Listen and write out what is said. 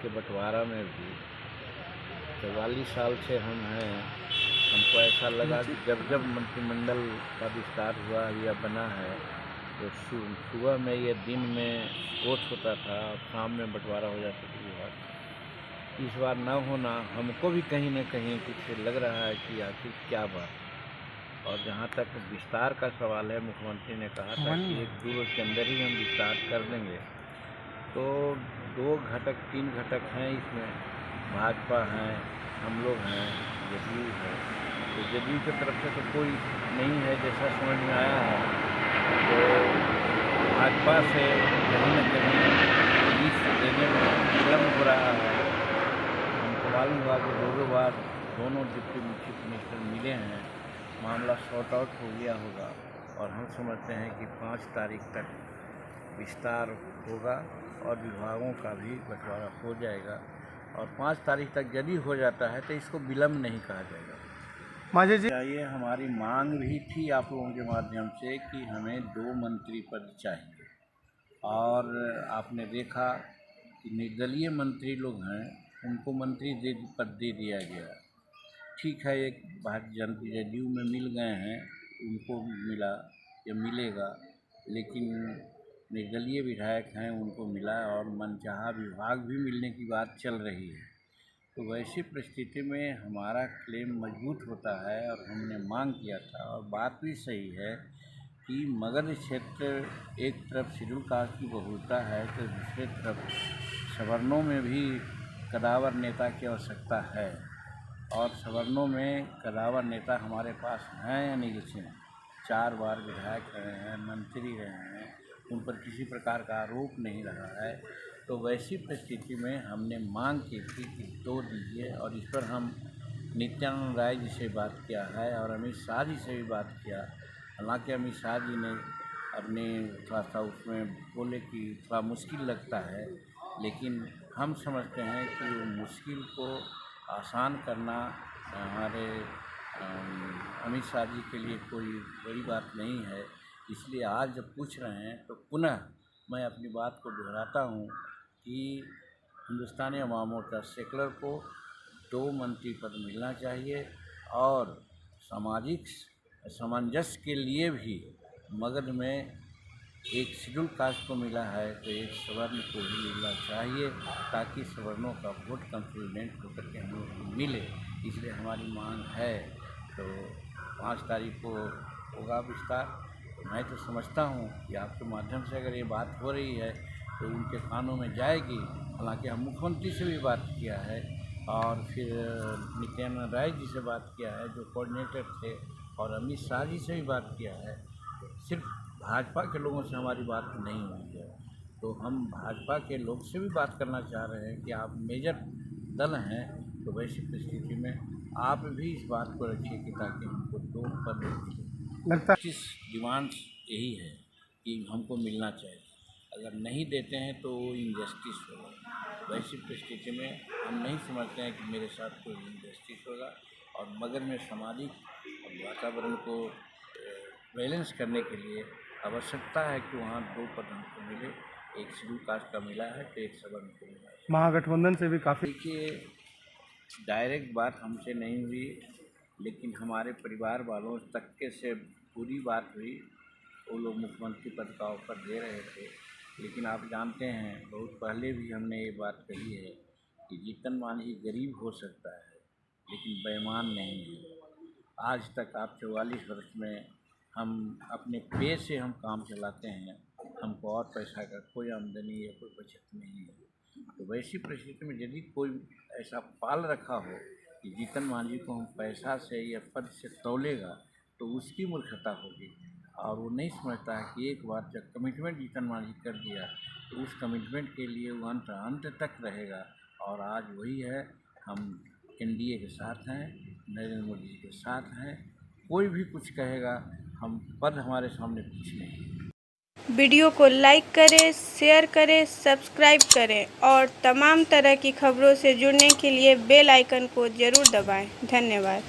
के बंटवारा में भी 44 साल से हम हैं। हमको ऐसा लगा कि जब जब मंत्रिमंडल का विस्तार हुआ या बना है तो सुबह में या दिन में वोट होता था और शाम में बंटवारा हो जाता था विभाग। इस बार न होना हमको भी कहीं न कहीं कुछ लग रहा है कि आखिर क्या बात। और जहाँ तक विस्तार का सवाल है, मुख्यमंत्री ने कहा था कि 1-2 वर्ष के अंदर ही हम विस्तार कर देंगे। तो 2 घटक 3 घटक हैं इसमें, भाजपा हैं, हम लोग हैं, जदयू है। तो जदयू की तरफ से तो कोई नहीं है जैसा समझ में आया है। तो भाजपा से कहीं न कहीं लिस्ट देने में विलम्ब हो रहा है। हमको मालूम हुआ कि 2 बार दोनों डिप्टी चीफ मिनिस्टर मिले हैं, मामला सॉर्ट आउट हो गया होगा और हम समझते हैं कि 5 तारीख तक विस्तार होगा और विभागों का भी बंटवारा हो जाएगा। और 5 तारीख तक यदि हो जाता है तो इसको विलम्ब नहीं कहा जाएगा। मांझी जी, चाहिए हमारी मांग भी थी आप लोगों के माध्यम से कि हमें 2 मंत्री पद चाहिए। और आपने देखा कि निर्दलीय मंत्री लोग हैं, उनको मंत्री पद दे दिया गया। ठीक है, एक भारतीय जनता जदयू में मिल गए हैं, उनको मिला या मिलेगा, लेकिन निर्दलीय विधायक हैं उनको मिला और मनचाहा विभाग भी मिलने की बात चल रही है। तो वैसी परिस्थिति में हमारा क्लेम मजबूत होता है और हमने मांग किया था। और बात भी सही है कि मगध क्षेत्र एक तरफ शेड्यूल कास्ट की बहुलता है तो दूसरे तरफ सवर्णों में भी कदावर नेता की आवश्यकता है। और सवर्णों में कदावर नेता हमारे पास हैं अनिल सिंह, 4 बार विधायक रहे हैं, मंत्री रहे हैं, उन पर किसी प्रकार का आरोप नहीं रहा है। तो वैसी परिस्थिति में हमने मांग की थी कि 2 दीजिए। और इस पर हम नित्यानंद राय जी से बात किया है और अमित शाह जी से भी बात किया। हालांकि अमित शाह जी ने अपने थोड़ा सा उसमें बोले कि थोड़ा मुश्किल लगता है, लेकिन हम समझते हैं कि वो मुश्किल को आसान करना हमारे अमित शाह जी के लिए कोई बड़ी बात नहीं है। इसलिए आज जब पूछ रहे हैं तो पुनः मैं अपनी बात को दोहराता हूँ कि हिंदुस्तानी अवाम मोर्चा सेकुलर को 2 मंत्री पद मिलना चाहिए। और सामाजिक सामंजस्य के लिए भी मगध में एक शेड्यूल कास्ट को मिला है तो एक सवर्ण को भी मिलना चाहिए, ताकि सवर्णों का वोट कंसोलिडेट होकर के हम लोग को मिले। इसलिए हमारी मांग है। तो 5 तारीख को होगा विस्तार। मैं तो समझता हूँ कि आपके माध्यम से अगर ये बात हो रही है तो उनके कानों में जाएगी। हालांकि हम मुख्यमंत्री से भी बात किया है और फिर नित्यानंद राय जी से बात किया है जो कोऑर्डिनेटर थे, और अमित शाह जी से भी बात किया है। सिर्फ भाजपा के लोगों से हमारी बात नहीं हुई है, तो हम भाजपा के लोग से भी बात करना चाह रहे हैं कि आप मेजर दल हैं, तो वैसी परिस्थिति में आप भी इस बात को रखिए कि ताकि हमको 2 पद मिले। लगता किस डिमांड्स यही है कि हमको मिलना चाहिए। अगर नहीं देते हैं तो वो इनजस्टिस होगा। वैसी परिस्थिति में हम नहीं समझते हैं कि मेरे साथ कोई इनजस्टिस होगा। और मगध में सामाजिक वातावरण को बैलेंस करने के लिए आवश्यकता है कि वहाँ 2 पद हमको मिले। एक शेड्यूल कास्ट का मिला है तो एक सवर्ण को मिला है। महागठबंधन से भी काफ़ी देखिए, डायरेक्ट बात हमसे नहीं हुई, लेकिन हमारे परिवार वालों तक के से पूरी बात हुई। वो लोग मुख्यमंत्री पद का ऑफर दे रहे थे, लेकिन आप जानते हैं बहुत पहले भी हमने ये बात कही है कि जीतन मांझी गरीब हो सकता है लेकिन बेईमान नहीं है। आज तक आप 44 वर्ष में हम अपने पे से हम काम चलाते हैं, हमको और पैसा का कोई आमदनी या कोई बचत नहीं है। तो वैसी परिस्थिति में यदि कोई ऐसा पाल रखा हो कि जीतन मांझी को हम पैसा से या पद से तौलेगा तो उसकी मूर्खता होगी। और वो नहीं समझता है कि एक बार जब कमिटमेंट जीतन मांझी कर दिया तो उस कमिटमेंट के लिए वो अंत तक रहेगा। और आज वही है, हम एनडीए के साथ हैं, नरेंद्र मोदी जी के साथ हैं। कोई भी कुछ कहेगा, हम पद हमारे सामने कुछ नहीं। वीडियो को लाइक करें, शेयर करें, सब्सक्राइब करें और तमाम तरह की खबरों से जुड़ने के लिए बेल आइकन को ज़रूर दबाएं। धन्यवाद।